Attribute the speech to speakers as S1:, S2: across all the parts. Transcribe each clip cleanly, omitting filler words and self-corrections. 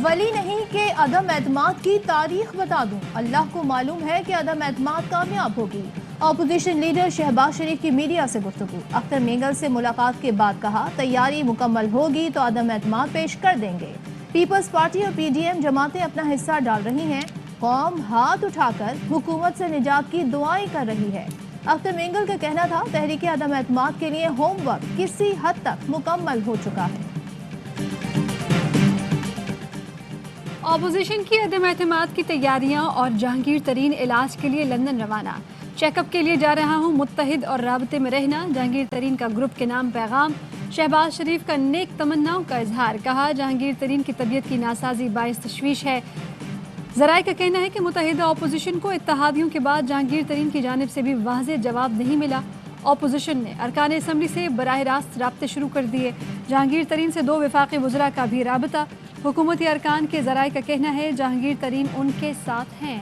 S1: ولی نہیں کہ عدم اعتماد کی تاریخ بتا دوں، اللہ کو معلوم ہے کہ عدم اعتماد کامیاب ہوگی۔ اپوزیشن لیڈر شہباز شریف کی میڈیا سے گفتگو، اختر مینگل سے ملاقات کے بعد کہا تیاری مکمل ہوگی تو عدم اعتماد پیش کر دیں گے۔ پیپلز پارٹی اور پی ڈی ایم جماعتیں اپنا حصہ ڈال رہی ہیں، قوم ہاتھ اٹھا کر حکومت سے نجات کی دعائیں کر رہی ہے۔ اختر مینگل کا کہنا تھا تحریک عدم اعتماد کے لیے ہوم ورک کسی حد تک مکمل ہو چکا ہے۔
S2: اپوزیشن کی عدم اعتماد کی تیاریاں اور جہانگیر ترین علاج کے لیے لندن روانہ۔ چیک اپ کے لیے جا رہا ہوں، متحد اور رابطے میں رہنا، جہانگیر ترین کا گروپ کے نام پیغام۔ شہباز شریف کا نیک تمناؤں کا اظہار، کہا جہانگیر ترین کی طبیعت کی ناسازی باعث تشویش ہے۔ ذرائع کا کہنا ہے کہ متحدہ اپوزیشن کو اتحادیوں کے بعد جہانگیر ترین کی جانب سے بھی واضح جواب نہیں ملا۔ اپوزیشن نے ارکان اسمبلی سے براہ راست رابطے شروع کر دیے۔ جہانگیر ترین سے 2 وفاقی وزراء کا بھی رابطہ۔ حکومتی ارکان کے ذرائع کا کہنا ہے جہانگیر ترین ان کے ساتھ ہیں۔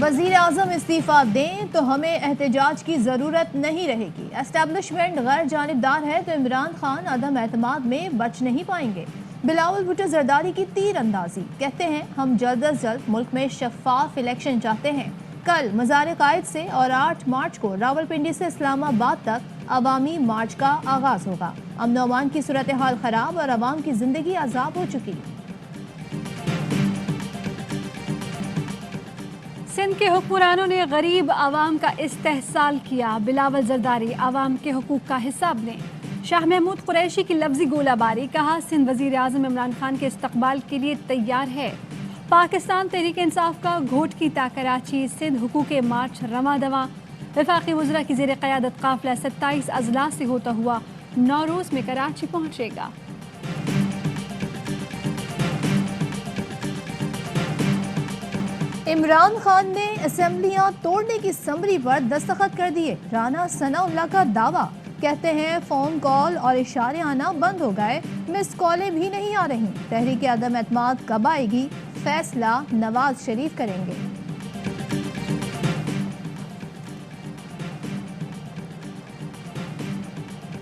S1: وزیر اعظم استعفیٰ دیں تو ہمیں احتجاج کی ضرورت نہیں رہے گی۔ اسٹیبلشمنٹ غیر جانبدار ہے تو عمران خان عدم اعتماد میں بچ نہیں پائیں گے۔ بلاول بھٹو زرداری کی تیر اندازی، کہتے ہیں ہم جلد از جلد ملک میں شفاف الیکشن چاہتے ہیں۔ کل مزار قائد سے اور 8 مارچ کو راولپنڈی سے اسلام آباد تک عوامی مارچ کا آغاز ہوگا۔ امن و امان کی صورتحال خراب اور عوام کی زندگی عذاب ہو چکی۔
S2: سندھ کے حکمرانوں نے غریب عوام کا استحصال کیا، بلاول زرداری عوام کے حقوق کا حساب لیں۔ شاہ محمود قریشی کی لفظی گولہ باری، کہا سندھ وزیر اعظم عمران خان کے استقبال کے لیے تیار ہے۔ پاکستان تحریک انصاف کا گھوٹ کی تا کراچی، سندھ حقوق مارچ رواں دواں۔ وفاقی وزراء کی زیر قیادت قافلہ 27 اضلاع سے ہوتا ہوا 9 روز میں کراچی پہنچے گا۔
S1: عمران خان نے اسمبلیاں توڑنے کی سمری پر دستخط کر دیے، رانا ثناء اللہ کا دعویٰ، کہتے ہیں فون کال اور اشارے آنا بند ہو گئے، مس کالیں بھی نہیں آ رہی۔ تحریک عدم اعتماد کب آئے گی، فیصلہ نواز شریف کریں گے۔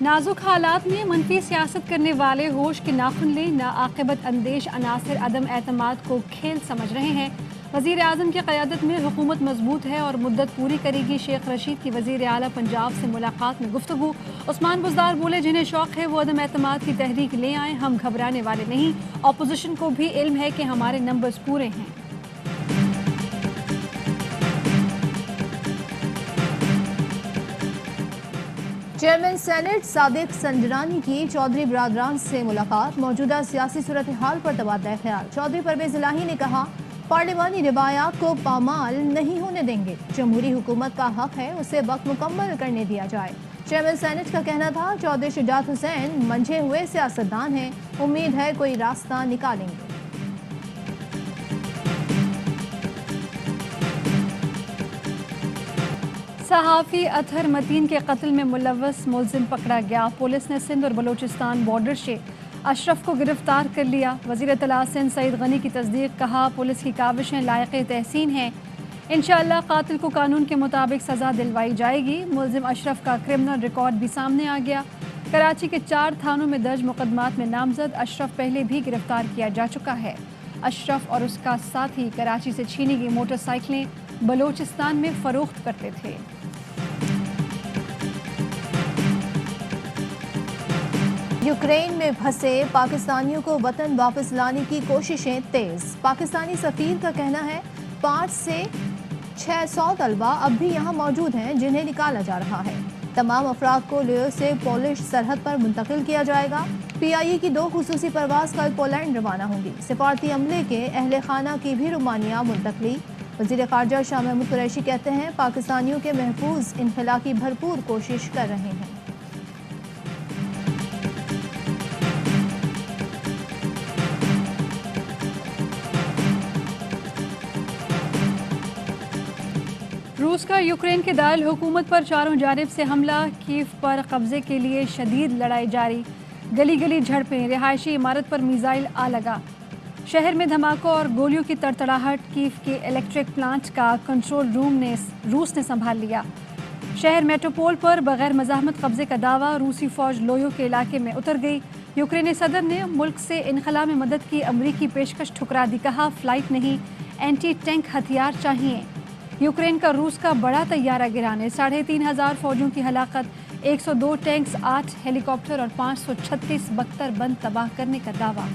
S2: نازک حالات میں منفی سیاست کرنے والے ہوش کے ناخن لیں، ناعاقبت اندیش عناصر عدم اعتماد کو کھیل سمجھ رہے ہیں۔ وزیر اعظم کی قیادت میں حکومت مضبوط ہے اور مدت پوری کرے گی۔ شیخ رشید کی وزیر اعلیٰ پنجاب سے ملاقات میں گفتگو، عثمان بزدار بولے جنہیں شوق ہے وہ عدم اعتماد کی تحریک لے آئیں، ہم گھبرانے والے نہیں، اپوزیشن کو بھی علم ہے کہ ہمارے نمبرز پورے ہیں۔
S1: چیئرمین سینٹ صادق سنجرانی کی چودھری برادران سے ملاقات، موجودہ سیاسی صورتحال پر تبادلہ خیال۔ چودھری پرویز الہی نے کہا پارلیمانی روایات کو پامال نہیں ہونے دیں گے، جمہوری حکومت کا حق ہے اسے وقت مکمل کرنے دیا جائے۔ چیئرمین سینٹ کا کہنا تھا چودھری شجاعت حسین منجھے ہوئے سیاستدان ہیں، امید ہے کوئی راستہ نکالیں گے۔
S2: صحافی اطہر متین کے قتل میں ملوث ملزم پکڑا گیا، پولیس نے سندھ اور بلوچستان بارڈر سے اشرف کو گرفتار کر لیا۔ وزیر اطلاع سندھ سعید غنی کی تصدیق، کہا پولیس کی کاوشیں لائق تحسین ہیں، انشاءاللہ قاتل کو قانون کے مطابق سزا دلوائی جائے گی۔ ملزم اشرف کا کرمنل ریکارڈ بھی سامنے آ گیا، کراچی کے 4 تھانوں میں درج مقدمات میں نامزد۔ اشرف پہلے بھی گرفتار کیا جا چکا ہے۔ اشرف اور اس کا ساتھی کراچی سے چھینی گئی موٹر سائیکلیں بلوچستان میں فروخت کرتے تھے۔
S1: یوکرین میں پھنسے پاکستانیوں کو وطن واپس لانے کی کوششیں تیز۔ پاکستانی سفیر کا کہنا ہے 5 سے 600 طلبہ اب بھی یہاں موجود ہیں جنہیں نکالا جا رہا ہے۔ تمام افراد کو لیو سے پولش سرحد پر منتقل کیا جائے گا۔ پی آئی اے کی 2 خصوصی پرواز کل پولینڈ روانہ ہوں گی۔ سفارتی عملے کے اہل خانہ کی بھی رومانیہ منتقلی۔ وزیر خارجہ شاہ محمود قریشی کہتے ہیں پاکستانیوں کے محفوظ انخلا کی بھرپور کوشش کر رہے ہیں۔
S2: روس کا یوکرین کے دارالحکومت پر چاروں جانب سے حملہ، کیف پر قبضے کے لیے شدید لڑائی جاری، گلی گلی جھڑپیں، رہائشی عمارت پر میزائل آ لگا، شہر میں دھماکوں اور گولیوں کی تڑتڑاہٹ۔ کیف کے الیکٹرک پلانٹ کا کنٹرول روم روس نے سنبھال لیا۔ शहर मेट्रोपोल पर बगैर मज़ाहमत कब्जे का दावा, रूसी फौज लोयो के इलाके में उतर गई। यूक्रेनी सदर ने मुल्क से इनखला में मदद की अमरीकी पेशकश ठुकरा दी, कहा फ्लाइट नहीं एंटी टैंक हथियार चाहिए। यूक्रेन का रूस का बड़ा तैयारा गिराने, 3,500 फौजियों की हलाकत, 102 टैंक्स, 8 हेलीकॉप्टर और 536 बख्तर बंद तबाह करने का दावा।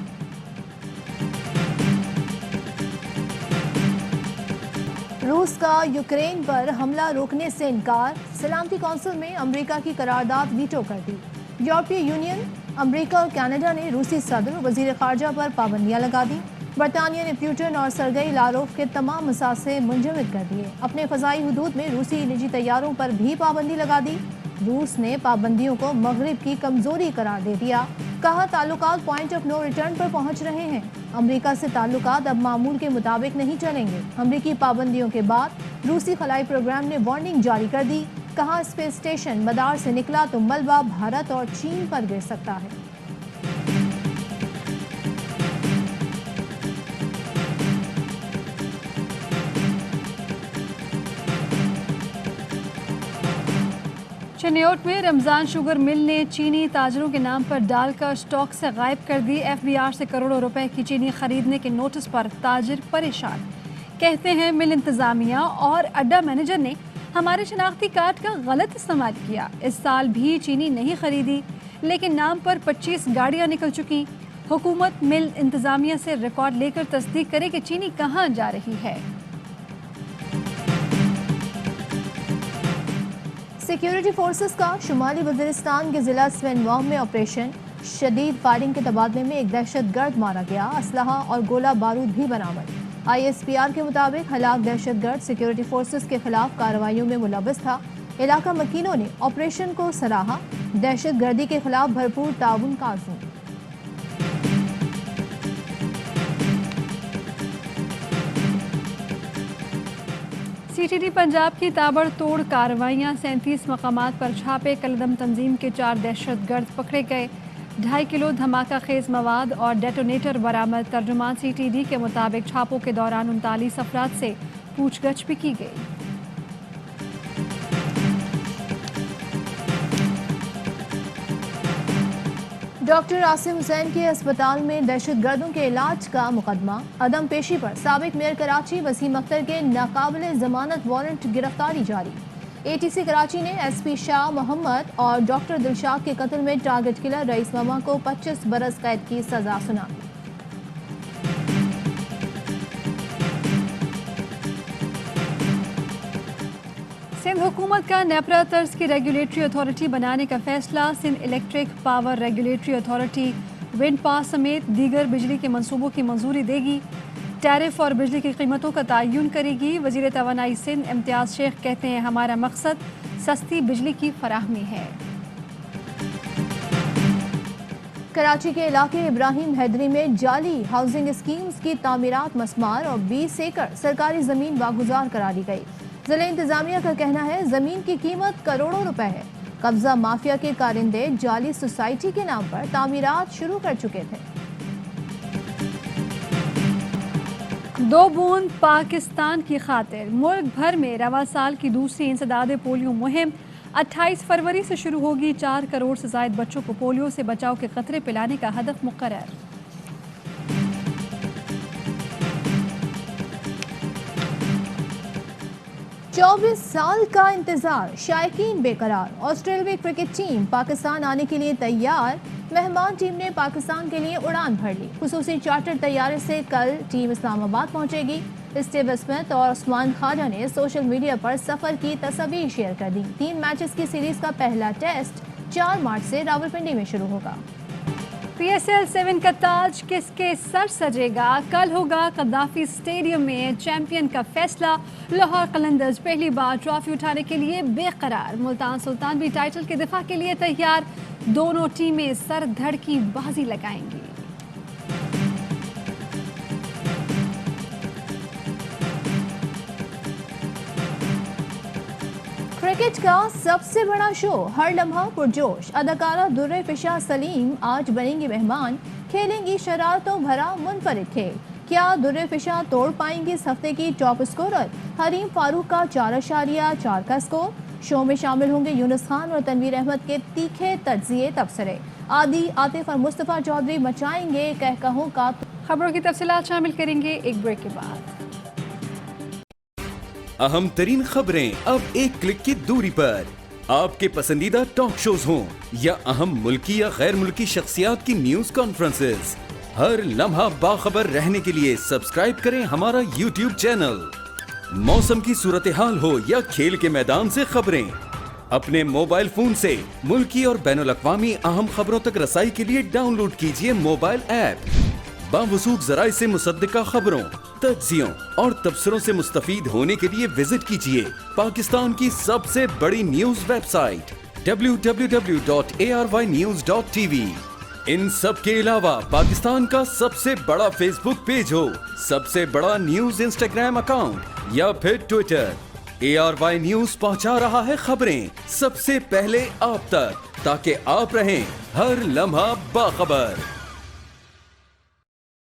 S1: रूस का यूक्रेन पर हमला रोकने से इनकार, सलामती कौंसिल में अमेरिका की करारदाद वीटो कर दी। यूरोपीय यूनियन, अमेरिका और कनाडा ने रूसी सदर और वजीर खारजा पर पाबंदियां लगा दी। बरतानिया ने पुतिन और सरगई लारोव के तमाम मसासे मुंजमद कर दिए। अपने फ़ज़ाई हुदूद में रूसी निजी तैयारों पर भी पाबंदी लगा दी। रूस ने पाबंदियों को मगरिब की कमजोरी करार दे दिया, कहा ताल्लुकात पॉइंट ऑफ नो रिटर्न पर पहुंच रहे हैं। अमेरिका से ताल्लुकात अब मामूल के मुताबिक नहीं चलेंगे। अमेरिकी पाबंदियों के बाद रूसी खलाई प्रोग्राम ने वार्निंग जारी कर दी, कहा स्पेस स्टेशन मदार से निकला तो मलबा भारत और चीन पर गिर सकता है।
S2: चिन्योट में रमजान शुगर मिल ने चीनी ताजरों के नाम पर डालकर स्टॉक से गायब कर दी। एफबीआर से करोड़ों रुपए की चीनी खरीदने के नोटिस पर ताजिर परेशान। कहते हैं मिल इंतजामिया और अड्डा मैनेजर ने हमारे शनाख्ती कार्ड का गलत इस्तेमाल किया। इस साल भी चीनी नहीं खरीदी, लेकिन नाम पर 25 गाड़ियां निकल चुकी। हुकूमत मिल इंतजामिया से रिकॉर्ड लेकर तस्दीक करे कि चीनी कहां जा रही है।
S1: सिक्योरिटी फोर्सेस का शुमाली वज़ीरिस्तान के ज़िला स्वेनवाम में ऑपरेशन, शदीद फायरिंग के तबादले में एक दहशतगर्द मारा गया। असलहा और गोला बारूद भी बरामद। ISPR के मुताबिक हलाक दहशतगर्द सिक्योरिटी फोर्सेस के खिलाफ कार्रवाइयों में मुलव्वस था। इलाका मकीनों ने ऑपरेशन को सराहा, दहशतगर्दी के खिलाफ भरपूर ताउन का आज़म।
S2: CTD पंजाब की ताबड़तोड़ कार्रवाइयाँ, 37 मकामात पर छापे, कलदम तंजीम के 4 दहशतगर्द पकड़े गए। 2.5 किलो धमाका खेज मवाद और डेटोनेटर बरामद। तर्जुमान CTD के मुताबिक छापों के दौरान 39 अफराद से पूछगछ भी की गई।
S1: डॉक्टर आसिम हुसैन के अस्पताल में दहशतगर्दों के इलाज का मुकदमा, अदम पेशी पर साबिक मेयर कराची वसीम अख्तर के नाकाबिल जमानत वारंट गिरफ्तारी जारी। ATC कराची ने SP शाह मोहम्मद और डॉक्टर दिलशाद के कत्ल में टारगेट किलर रईस मामा को 25 बरस कैद की सजा सुना दी।
S2: सिंध हुकूमत का नेपरा तर्ज की रेगुलेटरी अथॉरिटी बनाने का फैसला। Sindh electric power regulatory authority wind power समेत दीगर बिजली के मंसूबों की मंजूरी देगी। टैरिफ और बिजली की कीमतों का तयन करेगी। वज़ीर तवानाई सिंध इम्तियाज़ शेख कहते हैं हमारा मकसद सस्ती बिजली की फराहमी है।
S1: कराची के इलाके इब्राहिम हैदरी में जाली हाउसिंग स्कीम्स की तामीरात मस्मार और 20 एकड़ सरकारी ज़मीन वागुजार करा दी गई। ज़िला इंतजामिया का कहना है ज़मीन की कीमत करोड़ों रुपए है। कब्जा माफिया के कारिंदे जाली सोसाइटी के नाम पर तामीरात शुरू कर चुके थे।
S2: 2 बूंद पाकिस्तान की खातिर मुल्क भर में रवा साल की दूसरी इंसदाद पोलियो मुहिम 28 फरवरी से शुरू होगी। 4 करोड़ से ज़ायद बच्चों को पोलियो से बचाव के कतरे पिलाने का हदफ मुकर्रर।
S1: चौबीस साल का इंतजार, शायकीन बेकरार। ऑस्ट्रेलिया क्रिकेट टीम पाकिस्तान आने के लिए तैयार। मेहमान टीम ने पाकिस्तान के लिए उड़ान भर ली। खुसूसी चार्टर तैयारे से कल टीम इस्लामाबाद पहुंचेगी। स्टीव स्मिथ और उस्मान ख्वाजा ने सोशल मीडिया पर सफर की तस्वीर शेयर कर दी। 3 मैचेस की सीरीज का पहला टेस्ट 4 मार्च से रावलपिंडी में शुरू होगा।
S2: PSL 7 का ताज किसके सर सजेगा? कल होगा कद्दाफी स्टेडियम में चैंपियन का फैसला। लाहौर कलंदर्स पहली बार ट्रॉफी उठाने के लिए बेकरार। मुल्तान सुल्तान भी टाइटल के दिफा के लिए तैयार। दोनों टीमें सर धड़ की बाजी लगाएंगी।
S1: क्रिकेट का सबसे बड़ा शो, हर लम्हा पुरजोश। अदाकारा दुर्रे फिशा सलीम आज बनेंगी मेहमान, खेलेंगी शरारतों भरा मुनफरिद खेल। क्या दुर्रे फिशा तोड़ पाएंगी इस हफ्ते की टॉप स्कोरर? हरीम फारूक का 4.4 का स्कोर। शो में शामिल होंगे यूनुस खान और तनवीर अहमद के तीखे तज्जिए तबसरे। आदि, आतिफ और मुस्तफ़ा चौधरी मचाएंगे कहकहों का।
S2: खबरों की तफसीलात शामिल करेंगे एक ब्रेक के बाद।
S3: अहम तरीन खबरें अब एक क्लिक की दूरी पर। आपके पसंदीदा टॉक शोज हों या अहम मुल्की या गैर मुल्की शख्सियात की न्यूज कॉन्फ्रेंसेस, हर लम्हा बाखबर रहने के लिए सब्सक्राइब करें हमारा YouTube चैनल। मौसम की सूरत हाल हो या खेल के मैदान से खबरें, अपने मोबाइल फोन से मुल्की और बैनुल-अक़वामी अहम खबरों तक रसाई के लिए डाउनलोड कीजिए मोबाइल ऐप। बावसूख ज़राए से मुसद्दिका खबरों, तज्जियों और तबसरों से मुस्तफीद होने के लिए विजिट कीजिए पाकिस्तान की सबसे बड़ी न्यूज वेबसाइट www.arYnews.tv। इन सब के अलावा पाकिस्तान का सबसे बड़ा फेसबुक पेज हो, सबसे बड़ा न्यूज इंस्टाग्राम अकाउंट या फिर ट्विटर, ARY न्यूज पहुंचा रहा है खबरें सबसे पहले आप तक, ताकि आप रहें हर लम्हा बाखबर।